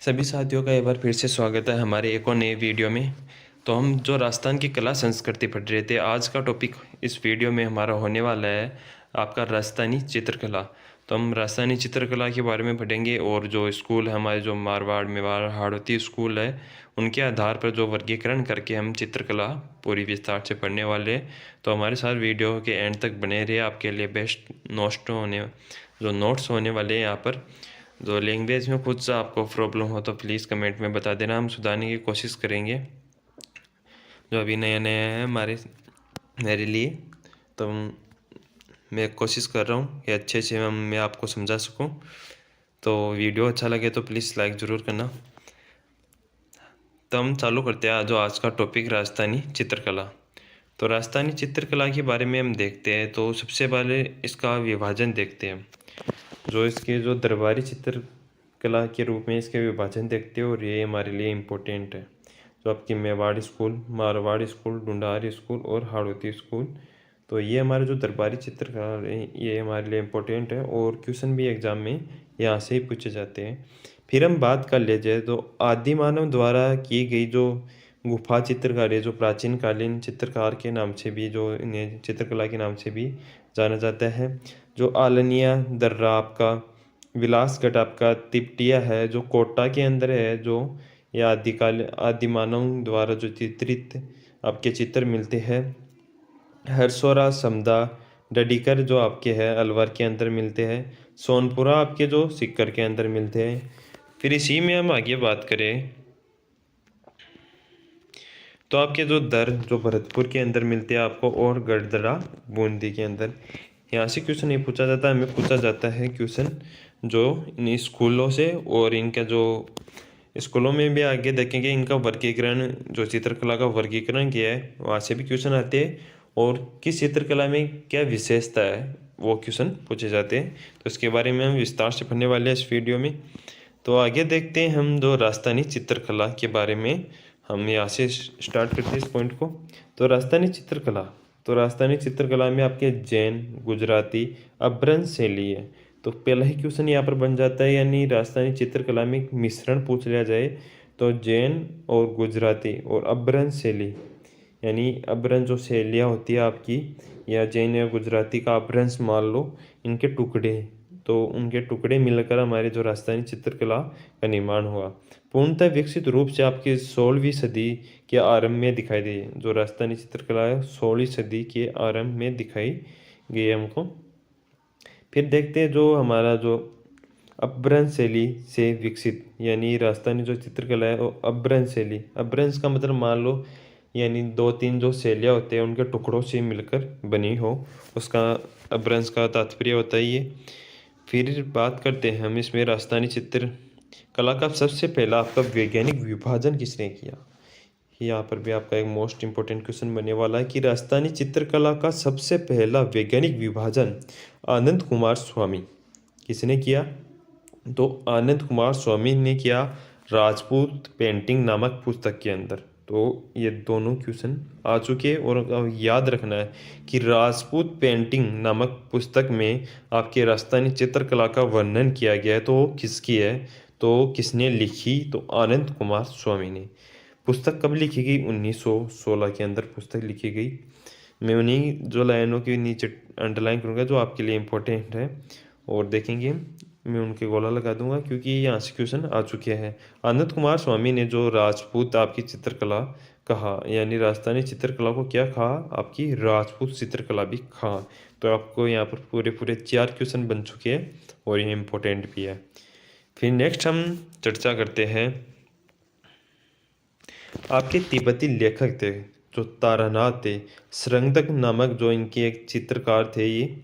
सभी साथियों का एक बार फिर से स्वागत है हमारे एक और नए वीडियो में। तो हम जो राजस्थान की कला संस्कृति पढ़ रहे थे, आज का टॉपिक इस वीडियो में हमारा होने वाला है आपका राजस्थानी चित्रकला। तो हम राजस्थानी चित्रकला के बारे में पढ़ेंगे और जो स्कूल है हमारे, जो मारवाड़ मेवाड़ हाड़ौती स्कूल है, उनके आधार पर जो वर्गीकरण करके हम चित्रकला पूरी विस्तार से पढ़ने वाले हैं। तो हमारे साथ वीडियो के एंड तक बने रहिए, आपके लिए बेस्ट नोट्स होने वाले हैं यहाँ पर। जो लैंग्वेज में कुछ आपको प्रॉब्लम हो तो प्लीज़ कमेंट में बता देना, हम सुधारने की कोशिश करेंगे। जो अभी नया नया है मेरे लिए, तो मैं कोशिश कर रहा हूँ कि अच्छे से मैं आपको समझा सकूँ। तो वीडियो अच्छा लगे तो प्लीज़ लाइक ज़रूर करना। तो हम चालू करते हैं जो आज का टॉपिक, राजस्थानी चित्रकला। तो राजस्थानी चित्रकला के बारे में हम देखते हैं, तो सबसे पहले इसका विभाजन देखते हैं। जो इसके जो दरबारी चित्रकला के रूप में इसके विभाजन देखते हैं, और ये हमारे लिए इम्पोर्टेंट है। जो आपकी Mewar school, Marwar school, Dhundhar school और हाड़ौती स्कूल, तो ये हमारे जो दरबारी चित्रकला है ये हमारे लिए इम्पोर्टेंट है, और क्वेश्चन भी एग्जाम में यहाँ से ही पूछे जाते हैं। फिर हम बात कर ले जाए तो आदि मानव द्वारा की गई जो गुफा चित्रकारी, जो प्राचीन कालीन चित्रकार के नाम से भी, जो इन्हें चित्रकला के नाम से भी जाना जाता है। जो आलनिया दर्रा आपका, विलासगढ़ आपका, तिपटिया है जो कोटा के अंदर है, जो ये आदिकाल आदिमानव द्वारा जो चित्रित आपके चित्र मिलते हैं। हरसोरा, समदा, डडीकर जो आपके है अलवर के अंदर मिलते हैं। सोनपुरा आपके जो सीकर के अंदर मिलते हैं। फिर इसी में हम आगे बात करें तो आपके जो भरतपुर के अंदर मिलते हैं आपको, और गढ़दरा बूंदी के अंदर। यहाँ से क्वेश्चन नहीं पूछा जाता, हमें पूछा जाता है क्वेश्चन जो इन स्कूलों से, और इनका जो स्कूलों में भी आगे देखेंगे इनका वर्गीकरण, जो चित्रकला का वर्गीकरण किया है वहाँ से भी क्वेश्चन आते हैं, और किस चित्रकला में क्या विशेषता है वो क्वेश्चन पूछे जाते हैं। तो इसके बारे में हम विस्तार से पढ़ने वाले हैं इस वीडियो में। तो आगे देखते हैं हम जो राजस्थानी चित्रकला के बारे में, हम यहाँ से स्टार्ट करते हैं इस पॉइंट को। तो राजस्थानी चित्रकला में आपके जैन, गुजराती, अभ्रंश शैली है। तो पहला ही क्वेश्चन यहाँ पर बन जाता है, यानी राजस्थानी चित्रकला में एक मिश्रण पूछ लिया जाए तो जैन और गुजराती और अभ्रंश शैली, यानी अभ्रंश जो शैलियाँ होती है आपकी, या जैन या गुजराती का अभ्रंश मान लो, इनके टुकड़े, तो उनके टुकड़े मिलकर हमारे जो राजस्थानी चित्रकला का निर्माण हुआ। पूर्णतः विकसित रूप से आपकी 16वीं सदी के आरंभ में दिखाई दी। जो राजस्थानी चित्रकला है 16वीं सदी के आरंभ में दिखाई गई है हमको। फिर देखते हैं जो हमारा जो अभ्रंश शैली से विकसित, यानी राजस्थानी जो चित्रकला है वो अभ्रंश शैली, अभ्रंश का मतलब मान लो यानी 2-3 जो शैलियाँ होते हैं उनके टुकड़ों से मिलकर बनी हो, उसका अभ्रंश का तात्पर्य होता है ये। फिर बात करते हैं हम इसमें राजस्थानी चित्रकला का सबसे पहला आपका वैज्ञानिक विभाजन किसने किया। यहाँ पर भी आपका एक मोस्ट इम्पोर्टेंट क्वेश्चन बनने वाला है कि राजस्थानी चित्रकला का सबसे पहला वैज्ञानिक विभाजन आनंद कुमार स्वामी किसने किया। तो आनंद कुमार स्वामी ने किया राजपूत पेंटिंग नामक पुस्तक के अंदर। तो ये दोनों क्वेश्चन आ चुके हैं, और याद रखना है कि राजपूत पेंटिंग नामक पुस्तक में आपके राजस्थानी चित्रकला का वर्णन किया गया है। तो वो किसकी है, तो किसने लिखी, तो आनंद कुमार स्वामी ने। पुस्तक कब लिखी गई, 1916 के अंदर पुस्तक लिखी गई। मैं उन्हीं जो लाइनों के नीचे अंडरलाइन करूँगा जो आपके लिए इम्पोर्टेंट है, और देखेंगे मैं उनके गोला लगा दूंगा क्योंकि यहाँ से क्वेश्चन आ चुके हैं। आनंद कुमार स्वामी ने जो राजपूत आपकी चित्रकला कहा, यानी राजस्थानी चित्रकला को क्या कहा, आपकी राजपूत चित्रकला भी कहा। तो आपको यहाँ पर पूरे पूरे 4 क्वेश्चन बन चुके हैं, और ये इम्पोर्टेंट भी है। फिर नेक्स्ट हम चर्चा करते हैं आपके तिब्बती लेखक थे जो तारानाथ थे, श्रृंगदक नामक जो इनके एक चित्रकार थे, ये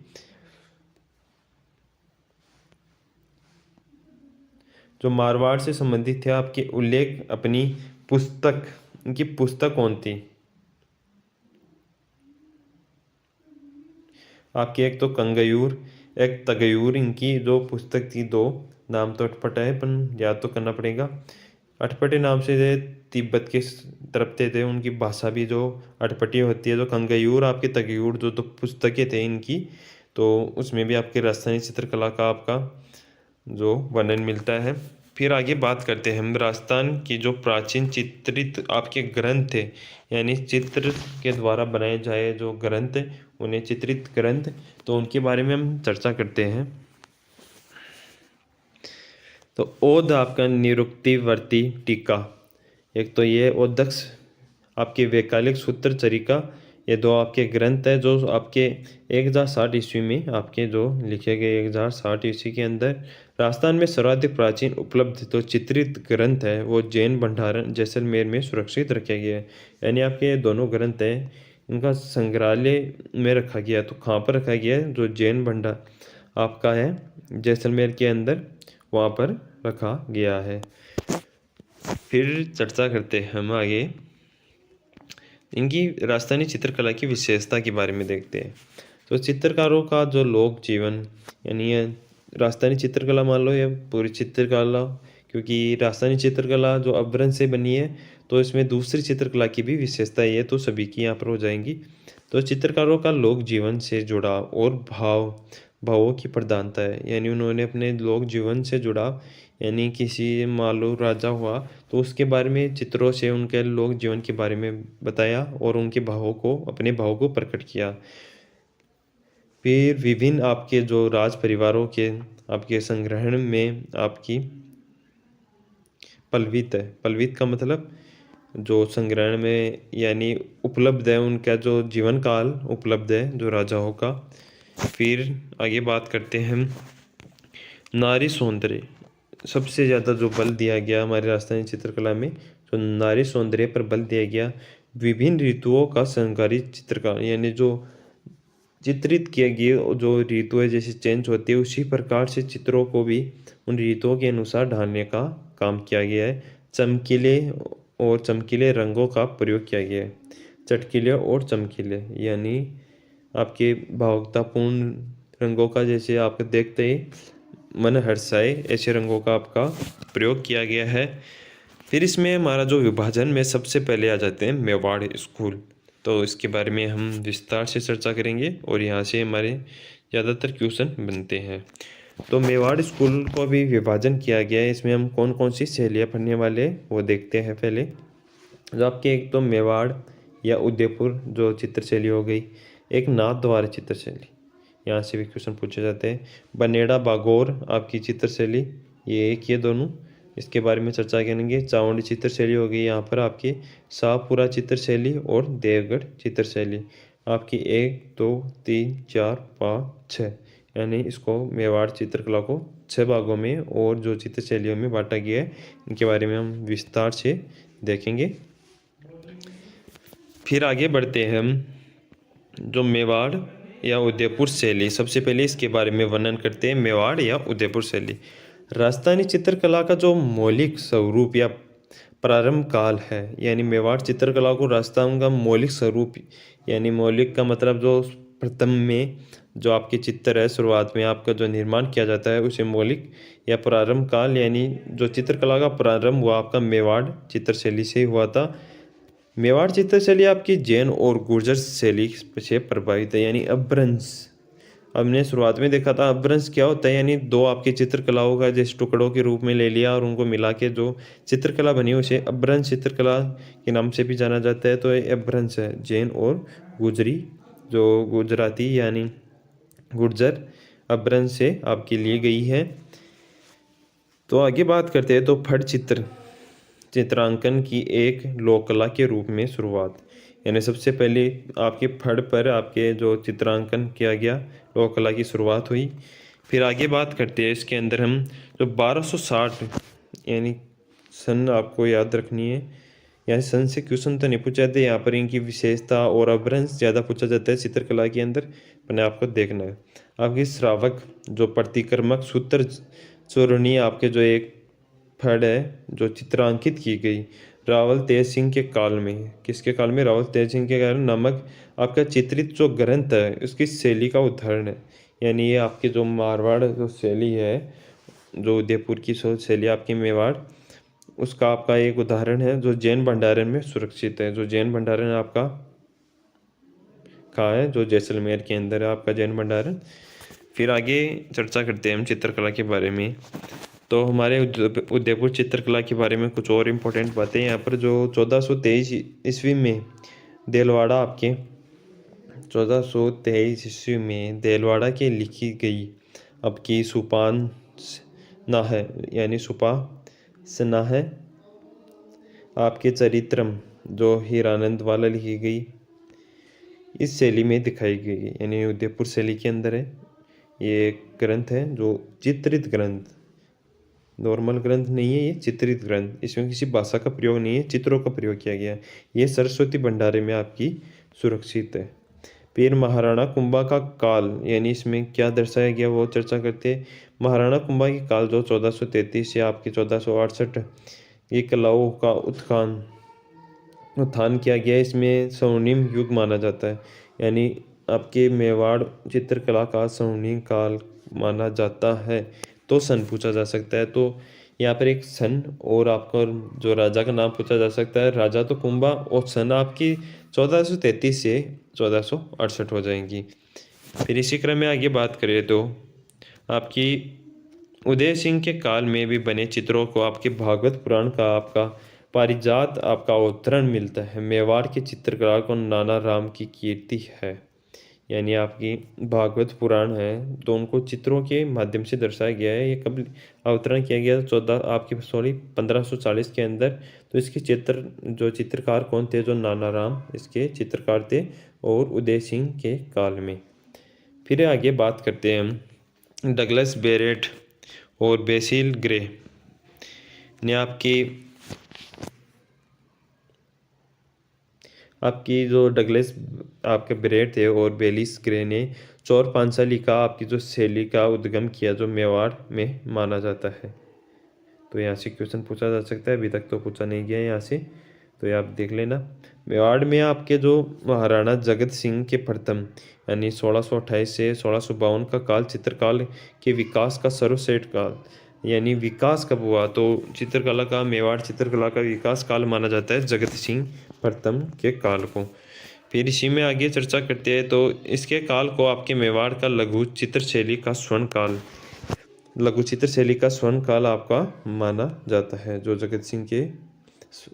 जो मारवाड़ से संबंधित थे। आपके उल्लेख अपनी पुस्तक, इनकी पुस्तक कौन थी, आपकी एक तो कंगयूर, एक तगयूर, इनकी जो पुस्तक थी। दो नाम तो अटपटा है पर याद तो करना पड़ेगा। अटपटे नाम से तिब्बत के तरफ थे उनकी भाषा भी जो अटपटी होती है। जो कंगयूर आपके तगयूर जो तो पुस्तकें थे इनकी, तो उसमें भी आपके राजस्थानी चित्रकला का आपका जो वर्णन मिलता है। फिर आगे बात करते हैं हम राजस्थान की जो प्राचीन चित्रित आपके ग्रंथ थे, यानी चित्र के द्वारा बनाए जाए जो ग्रंथ उन्हें चित्रित ग्रंथ, तो उनके बारे में हम चर्चा करते हैं। तो ओद आपका निरुक्तिवर्ती टीका, एक तो ये ओदक्ष आपके वैकालिक सूत्र चरिका, ये दो आपके ग्रंथ है जो आपके 1060 ईस्वी में आपके जो लिखे गए 1060 ईस्वी के अंदर राजस्थान में सर्वाधिक प्राचीन उपलब्ध जो चित्रित ग्रंथ है वो जैन भंडारण जैसलमेर में सुरक्षित रखे गए हैं। यानी आपके ये दोनों ग्रंथ हैं, इनका संग्रहालय में रखा गया है। तो कहाँ पर रखा गया है? जो जैन भंडार आपका है जैसलमेर के अंदर, वहाँ पर रखा गया है। फिर चर्चा करते हैं हम आगे इनकी राजस्थानी चित्रकला की विशेषता के बारे में देखते हैं। तो चित्रकारों का जो लोक जीवन, यानी ये राजस्थानी चित्रकला मान लो या पूरी चित्रकला, क्योंकि राजस्थानी चित्रकला जो अपभ्रंश से बनी है तो इसमें दूसरी चित्रकला की भी विशेषता ये तो सभी की यहाँ पर हो जाएंगी। तो चित्रकारों का लोक जीवन से जुड़ाव और भावों की प्रधानता है, यानी उन्होंने अपने लोक जीवन से जुड़ाव, यानी किसी मान लो राजा हुआ तो उसके बारे में चित्रों से उनके लोक जीवन के बारे में बताया और उनके अपने भावों को प्रकट किया। फिर विभिन्न आपके जो राज परिवारों के आपके संग्रहण में आपकी पल्वित है, पल्वित का मतलब जो संग्रहण में यानी उपलब्ध है, उनका जो जीवन काल उपलब्ध है जो राजाओं का। फिर आगे बात करते हैं हम नारी सौंदर्य, सबसे ज़्यादा जो बल दिया गया हमारी राजस्थानी चित्रकला में, जो नारी सौंदर्य पर बल दिया गया। विभिन्न ऋतुओं का संगारी चित्रकार, यानी जो चित्रित किया गया जो ऋतुएं जैसे चेंज होती है उसी प्रकार से चित्रों को भी उन ऋतुओं के अनुसार ढालने का काम किया गया है। चमकीले रंगों का प्रयोग किया गया है। चटकीले और चमकीले यानी आपके भावुकतापूर्ण रंगों का, जैसे आप देखते ही मन हर्षाए ऐसे रंगों का आपका प्रयोग किया गया है। फिर इसमें हमारा जो विभाजन में सबसे पहले आ जाते हैं मेवाड़ स्कूल, तो इसके बारे में हम विस्तार से चर्चा करेंगे और यहाँ से हमारे ज़्यादातर क्वेश्चन बनते हैं। तो मेवाड़ स्कूल को भी विभाजन किया गया है। इसमें हम कौन कौन सी शैलियाँ पढ़ने वाले वो देखते हैं। पहले जो आपके एक तो मेवाड़ या उदयपुर जो चित्रशैली हो गई, एक नाथ द्वारा चित्रशैली, यहाँ से भी क्वेश्चन पूछे जाते हैं। बनेड़ा बागौर आपकी चित्रशैली, ये एक ये दोनों, इसके बारे में चर्चा करेंगे। चावंडी चित्रशैली हो गई यहाँ पर आपकी, शाहपुरा चित्रशैली और देवगढ़ चित्रशैली आपकी 1 2 3 4 5 6, यानी इसको मेवाड़ चित्रकला को 6 भागों में और जो चित्रशैलियों में बांटा गया है, इनके बारे में हम विस्तार से देखेंगे। फिर आगे बढ़ते हैं हम जो मेवाड़ या उदयपुर शैली, सबसे पहले इसके बारे में वर्णन करते हैं। मेवाड़ या उदयपुर शैली राजस्थानी चित्रकला का जो मौलिक स्वरूप या प्रारंभ काल है, यानी मेवाड़ चित्रकला को राजस्थान का मौलिक स्वरूप, यानी मौलिक का मतलब जो प्रथम में जो आपके चित्र है शुरुआत में आपका जो निर्माण किया जाता है उसे मौलिक या प्रारंभ काल, यानी जो चित्रकला का प्रारंभ हुआ आपका मेवाड़ चित्रशैली से हुआ था। मेवाड़ चित्रशैली आपकी जैन और गुर्जर शैली से प्रभावित है, यानी अपभ्रंश। हमने शुरुआत में देखा था अपभ्रंश क्या होता है, यानी दो आपकी चित्रकलाओं का जैसे टुकड़ों के रूप में ले लिया और उनको मिला के जो चित्रकला बनी उसे अपभ्रंश चित्रकला के नाम से भी जाना जाता है। तो ये अपभ्रंश है जैन और गुजरी जो गुजराती यानी गुर्जर अपभ्रंश से आपकी ली गई है। तो आगे बात करते हैं तो फट चित्रांकन की एक लोक कला के रूप में शुरुआत, यानी सबसे पहले आपके फड़ पर आपके जो चित्रांकन किया गया लोक कला की शुरुआत हुई। फिर आगे बात करते हैं इसके अंदर हम जो 1260 यानी सन आपको याद रखनी है, यानी सन से क्वेश्चन तो नहीं पूछा जाते, यहाँ पर इनकी विशेषता और अपभ्रंश ज़्यादा पूछा जाता है चित्रकला के अंदर, मैंने आपको देखना है। आपकी श्रावक जो प्रतिक्रमक सूत्र चूर्णी आपके जो एक फड़ है जो चित्रांकित की गई रावल तेज सिंह के काल में, किसके काल में? रावल तेज सिंह के काल में नामक आपका चित्रित जो ग्रंथ है उसकी शैली का उदाहरण है। यानी ये आपके जो मारवाड़ जो शैली है, जो उदयपुर की शैली आपकी मेवाड़, उसका आपका एक उदाहरण है जो जैन भंडारण में सुरक्षित है। जो जैन भंडारण आपका कहाँ है? जो जैसलमेर के अंदर है आपका जैन भंडारण। फिर आगे चर्चा करते हैं हम चित्रकला के बारे में। तो हमारे उदयपुर चित्रकला के बारे में कुछ और इम्पोर्टेंट बातें यहाँ पर। जो 1423 ईस्वी में देलवाड़ा आपके 1423 ईस्वी में देलवाड़ा के लिखी गई आपकी सुपान ना है, यानी सुपा सना है आपके चरित्रम, जो हीरानंद वाला लिखी गई, इस शैली में दिखाई गई, यानी उदयपुर शैली के अंदर है। ये ग्रंथ है जो चित्रित ग्रंथ, नॉर्मल ग्रंथ नहीं है, ये चित्रित ग्रंथ। इसमें किसी भाषा का प्रयोग नहीं है, चित्रों का प्रयोग किया गया है। ये सरस्वती भंडारे में आपकी सुरक्षित है। फिर महाराणा कुंभा का काल, यानी इसमें क्या दर्शाया गया वो चर्चा करते हैं। महाराणा कुंभा की काल जो 1433 या आपकी 1468, ये कलाओं का उत्थान किया गया। इसमें स्वर्णिम युग माना जाता है, यानी आपके मेवाड़ चित्रकला का स्वर्णिम काल माना जाता है। तो सन पूछा जा सकता है, तो यहाँ पर एक सन और आपका जो राजा का नाम पूछा जा सकता है। राजा तो कुंभा और सन आपकी 1433 से 1468 हो जाएंगी। फिर इसी क्रम में आगे बात करें तो आपकी उदय सिंह के काल में भी बने चित्रों को आपके भागवत पुराण का आपका पारिजात आपका अवतरण मिलता है। मेवाड़ के चित्रकार को नाना राम की कीर्ति है, यानी आपकी भागवत पुराण है, तो उनको चित्रों के माध्यम से दर्शाया गया है। ये कब अवतरण किया गया? 1540 के अंदर। तो इसके चित्रकार कौन थे? जो नाना राम इसके चित्रकार थे, और उदय सिंह के काल में। फिर आगे बात करते हैं हम डगलस बेरेट और बेसिल ग्रे ने आपकी जो डगलस आपके बेरेट थे और बेलिस ग्रे ने चौर पांचाली का आपकी जो शैली का उद्गम किया, जो मेवाड़ में माना जाता है। तो यहाँ से क्वेश्चन पूछा जा सकता है, अभी तक तो पूछा नहीं गया यहाँ से, तो ये आप देख लेना। मेवाड़ में आपके जो महाराणा जगत सिंह के प्रथम, यानी 1628 से 1652 का काल चित्रकाल के विकास का सर्वश्रेष्ठ काल, यानी विकास कब हुआ? तो चित्रकला का, मेवाड़ चित्रकला का विकास काल माना जाता है जगत सिंह प्रथम के काल को। फिर इसी में आगे चर्चा करते हैं, तो इसके काल को आपके मेवाड़ का लघु चित्र शैली का स्वर्ण काल आपका माना जाता है, जो जगत सिंह के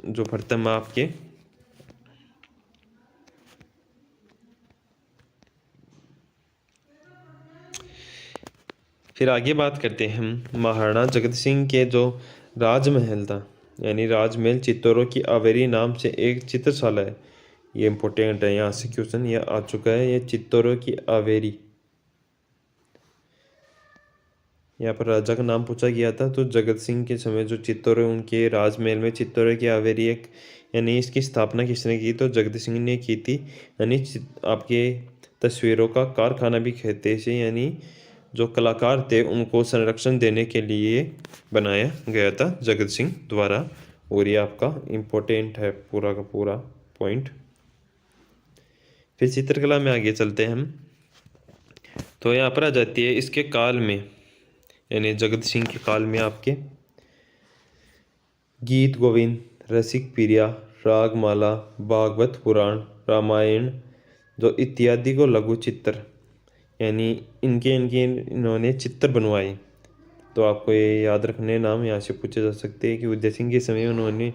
जो प्रथम आपके फिर आगे बात करते हैं हम महाराणा जगत सिंह के जो राजमहल था, यानी राजमहल चित्तौरों की आवेरी नाम से एक चित्रशाला है। ये इम्पोर्टेंट है, यहाँ से क्वेश्चन ये आ चुका है। ये चित्तौरों की आवेरी, यहाँ पर राजा का नाम पूछा गया था। तो जगत सिंह के समय जो चित्तौर, उनके राजमहल में चित्तौर की आवेरी एक, यानी इसकी स्थापना किसने की? तो जगत सिंह ने की थी। यानी आपके तस्वीरों का कारखाना भी कहते हैं, यानी जो कलाकार थे उनको संरक्षण देने के लिए बनाया गया था जगत सिंह द्वारा। और ये आपका इम्पोर्टेंट है पूरा का पूरा पॉइंट। फिर चित्रकला में आगे चलते हैं हम, तो यहाँ पर आ जाती है इसके काल में, यानी जगत सिंह के काल में आपके गीत गोविंद, रसिक प्रिया, रागमाला, भागवत पुराण, रामायण जो इत्यादि को लघु चित्र, यानी इनके इन्होंने चित्र बनवाए। तो आपको ये याद रखने नाम यहाँ से पूछे जा सकते हैं कि उदय सिंह के समय उन्होंने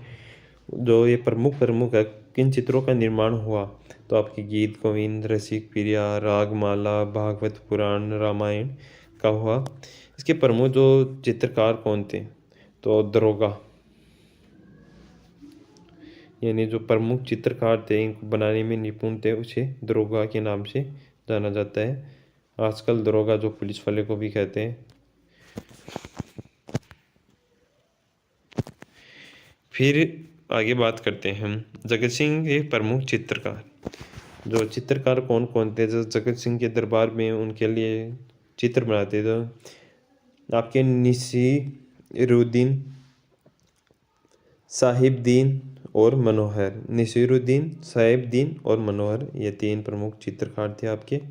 जो ये प्रमुख है किन चित्रों का निर्माण हुआ? तो आपके गीत गोविंद, रसिक प्रिया, रागमाला, भागवत पुराण, रामायण का हुआ। इसके प्रमुख जो चित्रकार कौन थे? तो दरोगा, यानी जो प्रमुख चित्रकार थे, इनको बनाने में निपुण थे, उसे दरोगा के नाम से जाना जाता है। आजकल दरोगा जो पुलिस वाले को भी कहते हैं। फिर आगे बात करते हैं हम जगत सिंह के प्रमुख चित्रकार। जो चित्रकार कौन कौन थे जो जगत सिंह के दरबार में उनके लिए चित्र बनाते थे? आपके नसीरुद्दीन, साहिबदीन और मनोहर। नसीरुद्दीन, साहिबदीन और मनोहर, ये तीन प्रमुख चित्रकार थे आपके।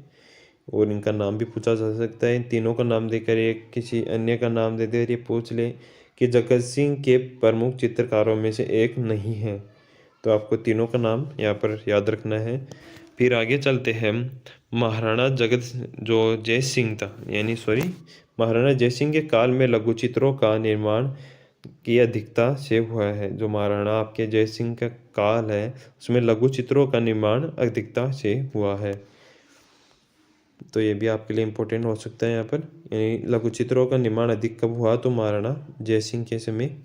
और इनका नाम भी पूछा जा सकता है। इन तीनों का नाम देकर एक किसी अन्य का नाम दे दे, ये पूछ ले कि जगत सिंह के प्रमुख चित्रकारों में से एक नहीं है। तो आपको तीनों का नाम यहाँ पर याद रखना है। फिर आगे चलते हैं। महाराणा जगत जो जय सिंह था, महाराणा जय सिंह के काल में लघु चित्रों का निर्माण की अधिकता से हुआ है। जो महाराणा आपके जय सिंह का काल है, उसमें लघु चित्रों का निर्माण अधिकता से हुआ है। तो ये भी आपके लिए इम्पोर्टेंट हो सकता है यहाँ पर, यानी लघु चित्रों का निर्माण अधिक कब हुआ, तो महाराणा जय सिंह के समय।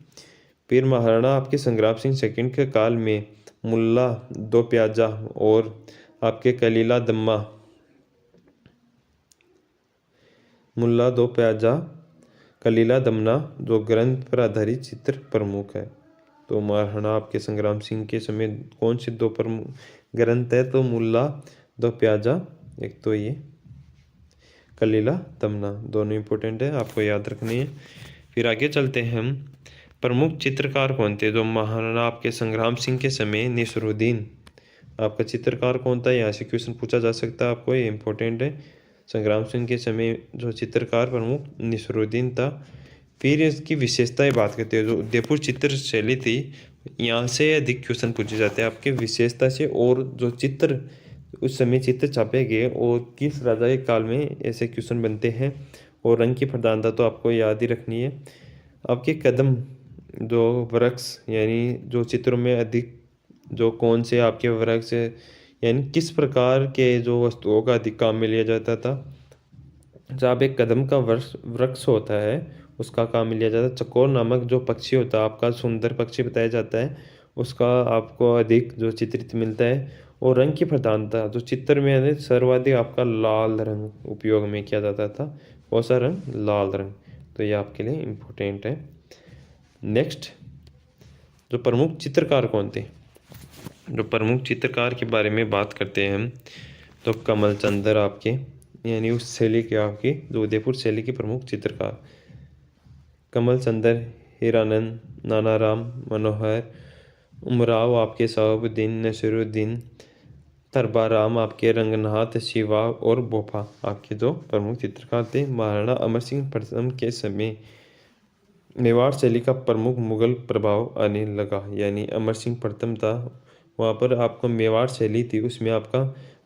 फिर महाराणा आपके संग्राम सिंह सेकंड के काल में मुल्ला दो प्याजा और आपके कलीला दमना जो ग्रंथ पर आधारित चित्र प्रमुख है। तो महाराणा आपके संग्राम सिंह के समय कौन से दो प्रमुख ग्रंथ है, तो मुल्ला दो प्याजा, एक तो ये कलीला दमना, दोनों इंपॉर्टेंट है, आपको याद रखनी है। फिर आगे चलते हैं हम। प्रमुख चित्रकार कौन थे, जो महाराणा आपके संग्राम सिंह के समय नसीरुद्दीन आपका चित्रकार कौन था, यहाँ से क्वेश्चन पूछा जा सकता है आपको, ये इंपॉर्टेंट है। संग्राम सिंह के समय जो चित्रकार प्रमुख नसीरुद्दीन था। फिर इसकी विशेषताएं बात करते हैं। जो उदयपुर चित्र शैली थी, यहाँ से अधिक क्वेश्चन पूछे जाते हैं आपके विशेषता से, और जो चित्र उस समय चित्र छापे गए और किस राजा के काल में, ऐसे क्वेश्चन बनते हैं। और रंग की प्रधानता तो आपको याद ही रखनी है। आपके कदम जो वृक्ष, यानी जो चित्रों में अधिक जो कौन से आपके वृक्ष, यानी किस प्रकार के जो वस्तुओं का अधिक काम में लिया जाता था। जब एक कदम का वृक्ष होता है, उसका काम लिया जाता है। चकोर नामक जो पक्षी होता है आपका, सुंदर पक्षी बताया जाता है, उसका आपको अधिक जो चित्रित मिलता है। और रंग की प्रधानता, जो चित्र में सर्वाधिक आपका लाल रंग उपयोग में किया जाता था। कौन सा रंग, लाल रंग। तो ये आपके लिए इम्पोर्टेंट है। नेक्स्ट, जो प्रमुख चित्रकार कौन थे, जो प्रमुख चित्रकार के बारे में बात करते हैं हम, तो कमल चंद्र आपके, यानी उस शैली के आपकी जो उदयपुर शैली के प्रमुख चित्रकार कमल चंद्र, हीरानंद, नानाराम मनोहर, उमराव आपके शहाबुद्दीन, नसीरुद्दीन, तरबाराम आपके, रंगनाथ, शिवा और बोफा आपके जो प्रमुख चित्रकार थे। महाराणा अमर सिंह प्रथम के समय मेवाड़ शैली का प्रमुख मुगल प्रभाव आने लगा, यानी अमर सिंह प्रथम था, वहाँ पर आपको मेवाड़ शैली थी, उसमें आपका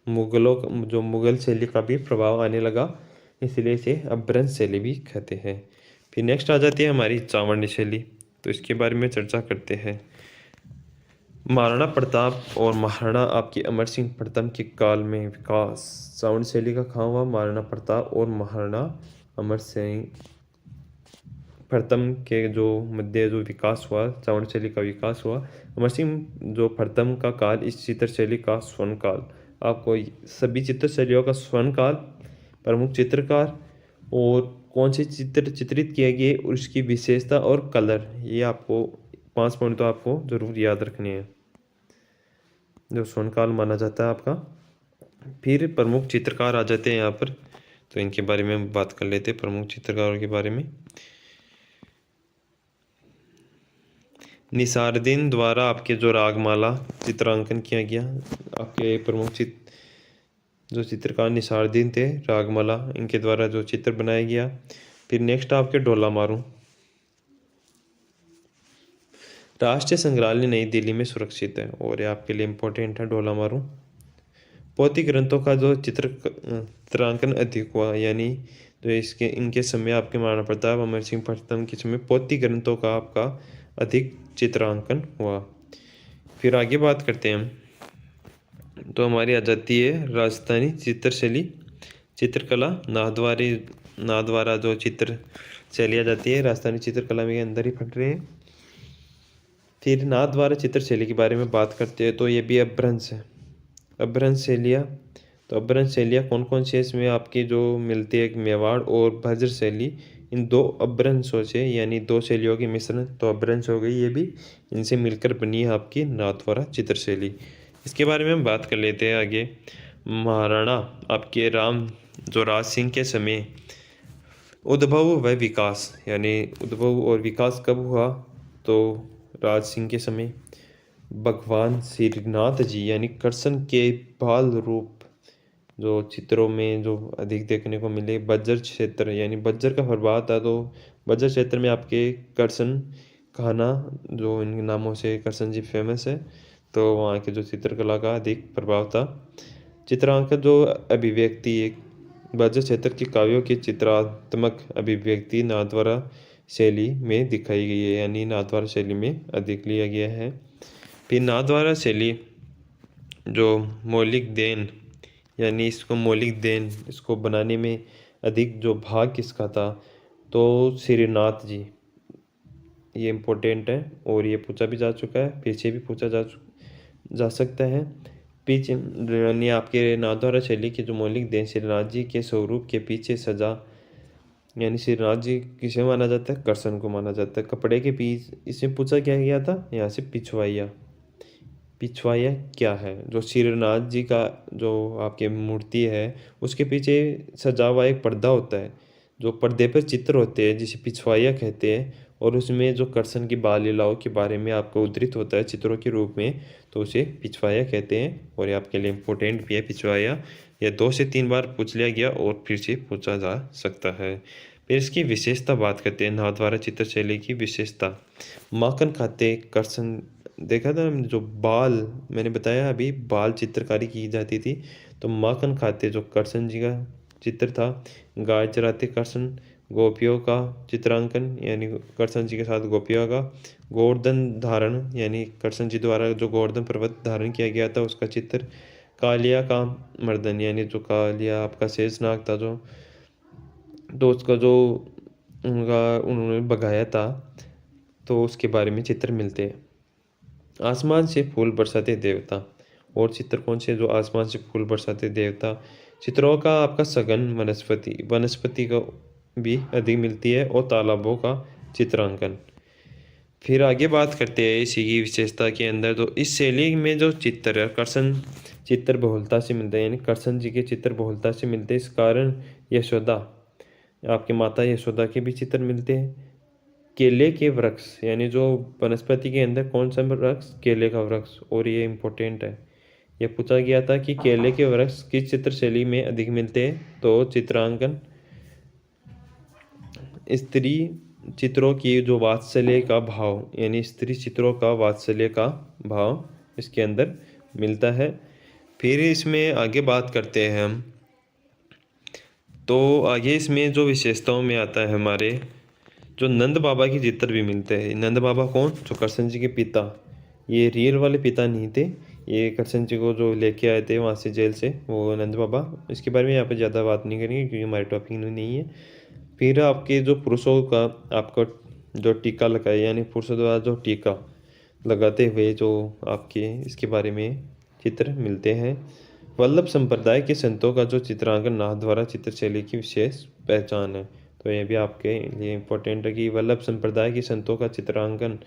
मुगल शैली का भी प्रभाव आने लगा, इसलिए इसे अपभ्रंश शैली भी कहते हैं। फिर नेक्स्ट आ जाती है हमारी चावंडी शैली, तो इसके बारे में चर्चा करते हैं। महाराणा प्रताप और महाराणा आपकी अमर सिंह प्रथम के काल में विकास चावंडी शैली का कहाँ हुआ, महाराणा प्रताप और महाराणा अमर सिंह प्रथम के जो मध्य जो विकास हुआ, चावंडी शैली का विकास हुआ। अमर सिंह जो प्रथम का काल, इस चित्र शैली का स्वर्ण काल, आपको सभी चित्र शैलियों का स्वर्ण काल, प्रमुख चित्रकार और कौन से चित्र चित्रित किए गए, और उसकी विशेषता और कलर, ये आपको 5 पॉइंट तो आपको जरूर याद रखने हैं, जो स्वर्ण काल माना जाता है आपका। फिर प्रमुख चित्रकार आ जाते हैं यहाँ पर, तो इनके बारे में हम बात कर लेते हैं, प्रमुख चित्रकारों के बारे में। निसारुद्दीन द्वारा आपके जो रागमाला चित्रांकन किया गया, आपके प्रमुख जो चित्रकार निसारुद्दीन थे, रागमाला इनके द्वारा जो चित्र बनाया गया। फिर नेक्स्ट आपके ढोला मारू, राष्ट्रीय संग्रहालय नई दिल्ली में सुरक्षित है, और ये आपके लिए इम्पोर्टेंट है ढोला मारू। भौतिक ग्रंथों का जो चित्रांकन अधिक हुआ, यानी जो इनके समय आपके महाराणा प्रताप, अमर सिंह प्रथम के समय भौतिक ग्रंथों का आपका अधिक चित्रांकन हुआ। फिर आगे बात करते हैं हम, तो हमारी आ जाती है राजस्थानी चित्रशैली चित्रकला, नाथद्वारा जो चित्र शैली आ जाती है राजस्थानी चित्रकला में अंदर ही फट रहे हैं। फिर नाथद्वारा चित्रशैली के बारे में बात करते हैं, तो ये भी अपभ्रंश है, अपभ्रंश शैलियाँ। तो अपभ्रंश शैलियाँ कौन कौन सी है, इसमें आपकी जो मिलती है मेवाड़ और भद्र शैली, इन दो अपभ्रंशों से, यानी दो शैलियों के मिश्रण तो अपभ्रंश हो गई, ये भी इनसे मिलकर बनी है आपकी नाथद्वारा चित्रशैली। इसके बारे में हम बात कर लेते हैं आगे। महाराणा आपके राज सिंह के समय उद्भव व विकास, यानी उद्भव और विकास कब हुआ, तो राज सिंह के समय भगवान श्रीनाथ जी, यानी कृष्ण के बाल रूप जो चित्रों में जो अधिक देखने को मिले, बज्जर क्षेत्र, यानी बज्जर का प्रभाव था, तो बज्जर क्षेत्र में आपके कृष्ण खाना जो इन नामों से कृष्ण जी फेमस है, तो वहाँ के जो चित्रकला का अधिक प्रभाव था। चित्रांकन जो अभिव्यक्ति एक बज्र क्षेत्र के काव्यों की चित्रात्मक अभिव्यक्ति नाथद्वारा शैली में दिखाई गई है, यानी नाथद्वारा शैली में अधिक लिया गया है। फिर नाथद्वारा शैली जो मौलिक देन, यानी इसको मौलिक देन इसको बनाने में अधिक जो भाग किसका था, तो श्रीनाथ जी। ये इम्पोर्टेंट है और ये पूछा भी जा चुका है, पीछे भी पूछा जा सकता है। पीछे यानी आपके नाथद्वारा शैली के जो मौलिक देन श्रीनाथ जी के स्वरूप के पीछे सजा, यानी श्रीनाथ जी किसे माना जाता है, कर्षण को माना जाता है। कपड़े के पीछे इसमें पूछा क्या गया था, यहाँ से पिछवाइया। पिछवाइया क्या है, जो श्रीनाथ जी का जो आपकी मूर्ति है उसके पीछे सजा हुआ एक पर्दा होता है, जो पर्दे पर चित्र होते हैं जिसे पिछवाइया कहते हैं, और उसमें जो कृष्ण की बाल लीलाओं के बारे में आपको उद्धृत होता है चित्रों के रूप में, तो उसे पिछवाइया कहते हैं। और ये आपके लिए इम्पोर्टेंट भी है पिछवाइया। यह 2 से 3 बार पूछ लिया गया और फिर से पूछा जा सकता है। फिर इसकी विशेषता बात करते हैं, नाथद्वारा चित्रशैली की विशेषता। माखन खाते कृष्ण, देखा था हमने जो बाल, मैंने बताया अभी बाल चित्रकारी की जाती थी, तो माखन खाते जो कृष्ण जी का चित्र था। गाय चराते कृष्ण, गोपियों का चित्रांकन यानी कृष्ण जी के साथ गोपियों का। गोवर्धन धारण यानी कृष्ण जी द्वारा जो गोवर्धन पर्वत धारण किया गया था उसका चित्र। कालिया का मर्दन यानी जो कालिया आपका शेषनाग था जो, तो उसका जो उन्होंने भगाया था, तो उसके बारे में चित्र मिलते हैं। आसमान से फूल बरसाते देवता, और चित्र कौन से जो आसमान से फूल बरसाते देवता। चित्रों का आपका सघन वनस्पति का भी अधिक मिलती है, और तालाबों का चित्रांकन। फिर आगे बात करते हैं इसी की विशेषता के अंदर, तो इस शैली में जो चित्र है कृष्ण चित्र बहुलता से मिलते हैं, यानी कृष्ण जी के चित्र बहुलता से मिलते हैं। इस कारण यशोदा, आपके माता यशोदा के भी चित्र मिलते हैं। केले के वृक्ष, यानी जो वनस्पति के अंदर कौन सा वृक्ष, केले का वृक्ष, और ये इम्पोर्टेंट है। यह पूछा गया था कि केले के वृक्ष किस चित्रशैली में अधिक मिलते हैं, तो चित्रांकन। स्त्री चित्रों की जो वात्सल्य का भाव, यानी स्त्री चित्रों का वात्सल्य का भाव इसके अंदर मिलता है। फिर इसमें आगे बात करते हैं हम, तो आगे इसमें जो विशेषताओं में आता है हमारे जो नंद बाबा के चित्र भी मिलते हैं। नंद बाबा कौन, जो कृष्ण जी के पिता, ये रियल वाले पिता नहीं थे, ये कृष्ण जी को जो लेके आए थे वहाँ से जेल से, वो नंद बाबा। इसके बारे में यहाँ पे ज़्यादा बात नहीं करेंगे क्योंकि हमारे टॉपिक में नहीं है। फिर आपके जो पुरुषों का आपका जो टीका लगाए, यानी पुरुषों द्वारा जो टीका लगाते हुए जो आपके इसके बारे में चित्र मिलते हैं। वल्लभ संप्रदाय के संतों का जो चित्रांकन नाथद्वारा चित्रशैली की विशेष पहचान है, तो ये भी आपके लिए इम्पोर्टेंट है कि वल्लभ संप्रदाय के संतों का चित्रांकन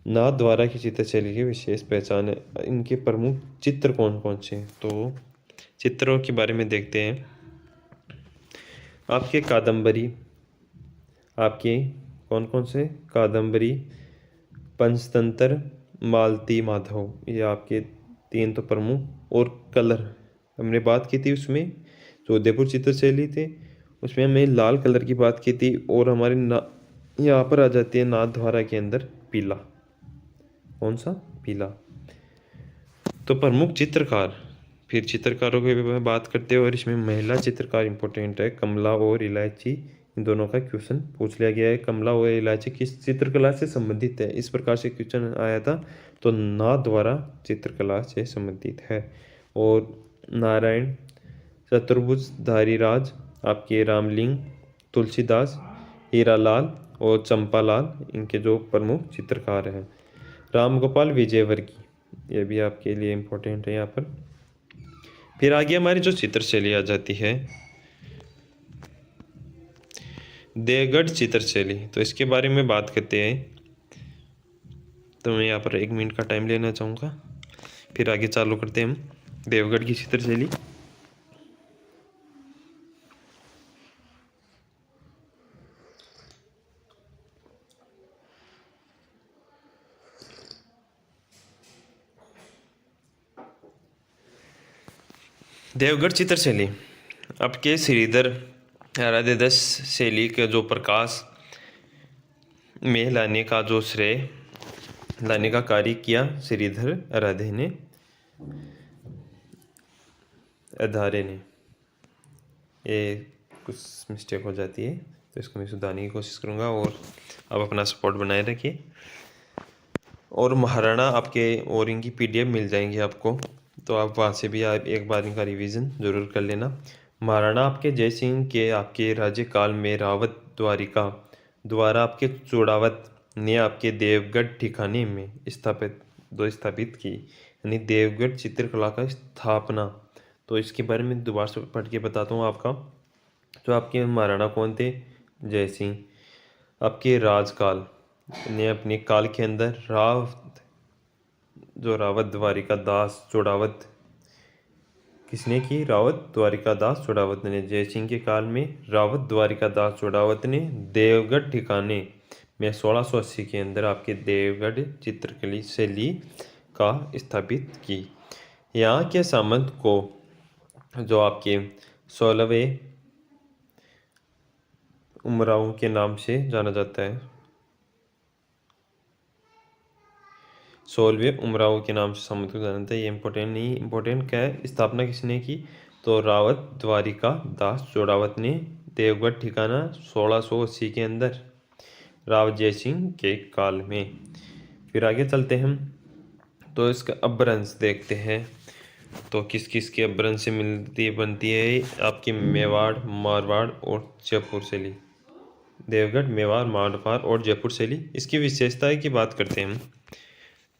नाथद्वारा की चित्रशैली की विशेष पहचान है। इनके प्रमुख चित्र कौन कौन से, तो चित्रों के बारे में देखते हैं। आपके कादम्बरी, आपके कौन कौन से, कादम्बरी, पंचतंत्र, मालती माधव, ये आपके 3 तो प्रमुख। और कलर हमने बात की थी उसमें, जो उदयपुर चित्रशैली थे उसमें हमने लाल कलर की बात की थी, और हमारे यहाँ पर आ जाती है नाथद्वारा के अंदर पीला। कौन सा, पीला। तो प्रमुख चित्रकार, फिर चित्रकारों के बारे में बात करते हैं, और इसमें महिला चित्रकार इंपॉर्टेंट है। कमला और इलायची, इन दोनों का क्वेश्चन पूछ लिया गया है। कमला और इलायची किस चित्रकला से संबंधित है, इस प्रकार से क्वेश्चन आया था, तो नाथद्वारा चित्रकला से संबंधित है। और नारायण, चतुर्भुज धारीराज, आपके रामलिंग, तुलसीदास, हीरालाल और चंपालाल, इनके जो प्रमुख चित्रकार हैं। रामगोपाल विजयवर्गीय, ये भी आपके लिए इम्पोर्टेंट है यहाँ पर। फिर आगे हमारी जो चित्रशैली आ जाती है देवगढ़ चित्रशैली, तो इसके बारे में बात करते हैं। तो मैं यहाँ पर 1 मिनट का टाइम लेना चाहूँगा, फिर आगे चालू करते हैं हम देवगढ़ की चित्रशैली। देवगढ़ चित्रशैली आपके श्रीधर आराध्य दास शैली का जो प्रकाश में लाने का जो श्रेय लाने का कार्य किया श्रीधर आराध्य ने। अदारे ने, ये कुछ मिस्टेक हो जाती है तो इसको मैं सुधारने की कोशिश करूँगा और आप अपना सपोर्ट बनाए रखिए। और महाराणा आपके और इनकी PDF मिल जाएंगी आपको, तो आप वहाँ से भी आप एक बार इनका रिवीजन ज़रूर कर लेना। महाराणा आपके जय सिंह के आपके राज्यकाल में रावत द्वारिका द्वारा आपके चूड़ावत ने आपके देवगढ़ ठिकाने में स्थापित की, यानी देवगढ़ चित्रकला का स्थापना। तो इसके बारे में दोबारा से पढ़ के बताता हूँ आपका। जो आपके महाराणा कौन थे? जय सिंह। आपके राजकाल ने अपने काल के अंदर रावत द्वारिका दास चूड़ावत किसने की? रावत द्वारिका दास चूड़ावत ने। जय सिंह के काल में रावत द्वारिका दास चूड़ावत ने देवगढ़ ठिकाने में 1680 के अंदर आपके देवगढ़ चित्रकली शैली का स्थापित की। यहाँ के सामंत को जो आपके 16वें उमराव के नाम से जाना जाता है, 16वें उमराव के नाम से सामंत को जाना जाता है। ये इम्पोर्टेंट नहीं, इम्पोर्टेंट क्या है? स्थापना किसने की? तो रावत द्वारिका दास चूड़ावत ने देवगढ़ ठिकाना 1680 के अंदर राव जय सिंह के काल में। फिर आगे चलते हैं हम, तो इसका अपभ्रंश देखते हैं। तो किस किस के अपभ्रंश से बनती है? आपकी मेवाड़, मारवाड़ और जयपुर शैली। देवगढ़, मेवाड़, मारवाड़ और जयपुर शैली। इसकी विशेषताएं की बात करते हैं हम।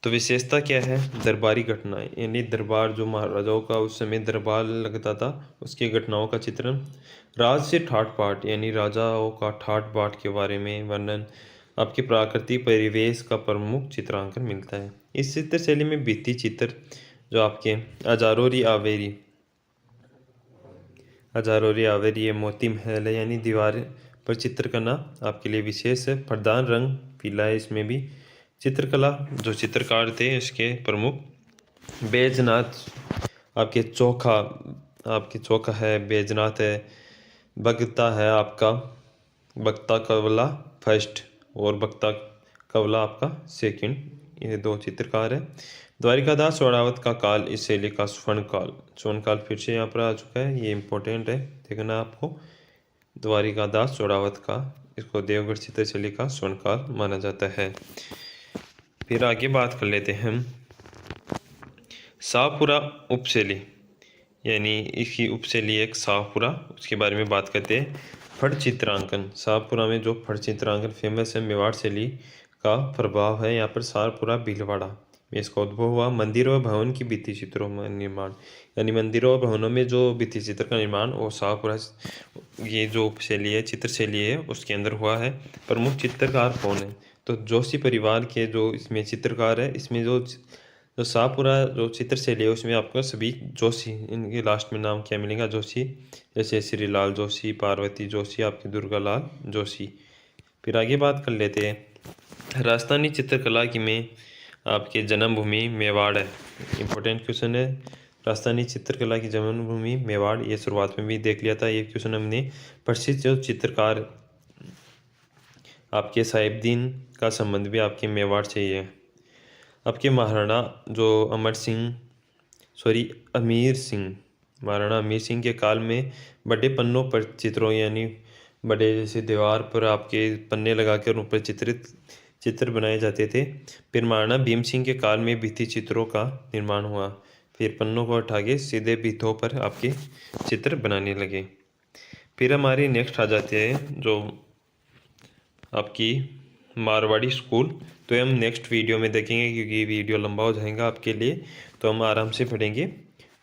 तो विशेषता क्या है? दरबारी घटनाएं, यानी दरबार जो महाराजाओं का उस समय दरबार लगता था, उसकी घटनाओं का चित्रण। राज से ठाट बाट, यानी राजाओं का ठाट बाट के बारे में वर्णन। आपके प्राकृतिक परिवेश का प्रमुख चित्रांकन मिलता है। इस चित्र शैली में भित्ति चित्र जो आपके अजारोरी आवेरी ये मोती महल है, यानी दीवार पर चित्र करना आपके लिए विशेष है। प्रधान रंग पीला है। इसमें भी चित्रकला जो चित्रकार थे इसके प्रमुख बैजनाथ आपके चोखा है, बैजनाथ है, बगता है आपका बख्ता कवला फर्स्ट और बख्ता कवला आपका सेकंड, ये दो चित्रकार है। द्वारिकादास चौड़ावत का काल इस शैली का स्वर्ण काल फिर से यहाँ पर आ चुका है, ये इम्पोर्टेंट है देखना आपको। द्वारिकादास चौड़ावत का, इसको देवगढ़ चित्र शैली का स्वर्ण काल माना जाता है। फिर आगे बात कर लेते हैं हम शाहपुरा उपशैली, यानी इसकी उपशैली एक शाहपुरा, उसके बारे में बात करते हैं। फट चित्रांकन, शाहपुरा में जो फट चित्रांकन फेमस है, मेवाड़ शैली का प्रभाव है यहाँ पर। शाहपुरा भीलवाड़ा में इसका उद्भव हुआ। मंदिरों व भवन की भित्ति चित्रों में निर्माण, यानी मंदिरों और भवनों में जो भित्ति चित्र का निर्माण वो शाहपुरा, ये जो उपशैली है, चित्र शैली है, उसके अंदर हुआ है। प्रमुख चित्रकार कौन है? तो जोशी परिवार के जो इसमें चित्रकार है, इसमें जो शाहपुरा जो चित्र शैली है उसमें आपको सभी जोशी, इनके लास्ट में नाम क्या मिलेगा? जोशी, जैसे श्रीलाल जोशी, पार्वती जोशी, आपके दुर्गालाल जोशी। फिर आगे बात कर लेते हैं राजस्थानी चित्रकला की में आपके जन्मभूमि मेवाड़ है। इम्पोर्टेंट क्वेश्चन है, राजस्थानी चित्रकला की जन्मभूमि मेवाड़, ये शुरुआत में भी देख लिया था ये क्वेश्चन हमने। प्रसिद्ध जो चित्रकार आपके साहिबदीन का संबंध भी आपके मेवाड़ से ही है। आपके महाराणा जो महाराणा अमीर सिंह के काल में बड़े पन्नों पर चित्रों, यानी बड़े जैसे दीवार पर आपके पन्ने लगाकर उन पर चित्र बनाए जाते थे। फिर महाराणा भीम सिंह के काल में भित्ति चित्रों का निर्माण हुआ। फिर पन्नों को हटा के सीधे भित्तों पर आपके चित्र बनाने लगे। फिर हमारी नेक्स्ट आ जाती है जो आपकी मारवाड़ी स्कूल। तो हम नेक्स्ट वीडियो में देखेंगे, क्योंकि वीडियो लंबा हो जाएगा आपके लिए, तो हम आराम से पढ़ेंगे।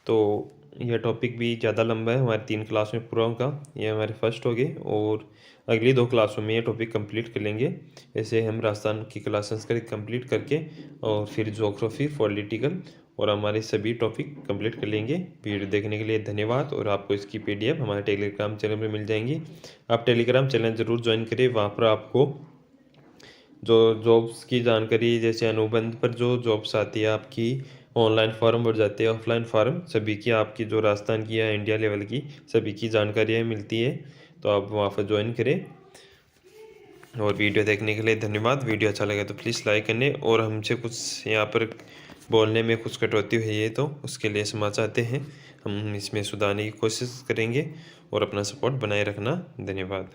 तो यह टॉपिक भी ज़्यादा लंबा है, हमारे 3 क्लास में पूरा होगा। ये हमारे फर्स्ट हो गए और अगली 2 क्लासों में ये टॉपिक कंप्लीट कर लेंगे। ऐसे हम राजस्थान की क्लास संस्कृत कंप्लीट करके और फिर ज्योग्राफी, पॉलिटिकल और हमारे सभी टॉपिक कंप्लीट कर लेंगे। वीडियो देखने के लिए धन्यवाद। और आपको इसकी PDF हमारे टेलीग्राम चैनल पर मिल जाएंगी। आप टेलीग्राम चैनल ज़रूर ज्वाइन करें, वहाँ पर आपको जो जॉब्स की जानकारी, जैसे अनुबंध पर जो जॉब्स आती है आपकी, ऑनलाइन फॉर्म भर जाते हैं, ऑफलाइन फॉर्म, सभी की आपकी जो राजस्थान की या इंडिया लेवल की सभी की जानकारियाँ मिलती है। तो आप वहाँ पर ज्वाइन करें। और वीडियो देखने के लिए धन्यवाद। वीडियो अच्छा लगे तो प्लीज़ लाइक करने और हमसे कुछ यहाँ पर बोलने में कुछ कटौती हुई है तो उसके लिए क्षमा चाहते हैं। हम इसमें सुधारने की कोशिश करेंगे और अपना सपोर्ट बनाए रखना। धन्यवाद।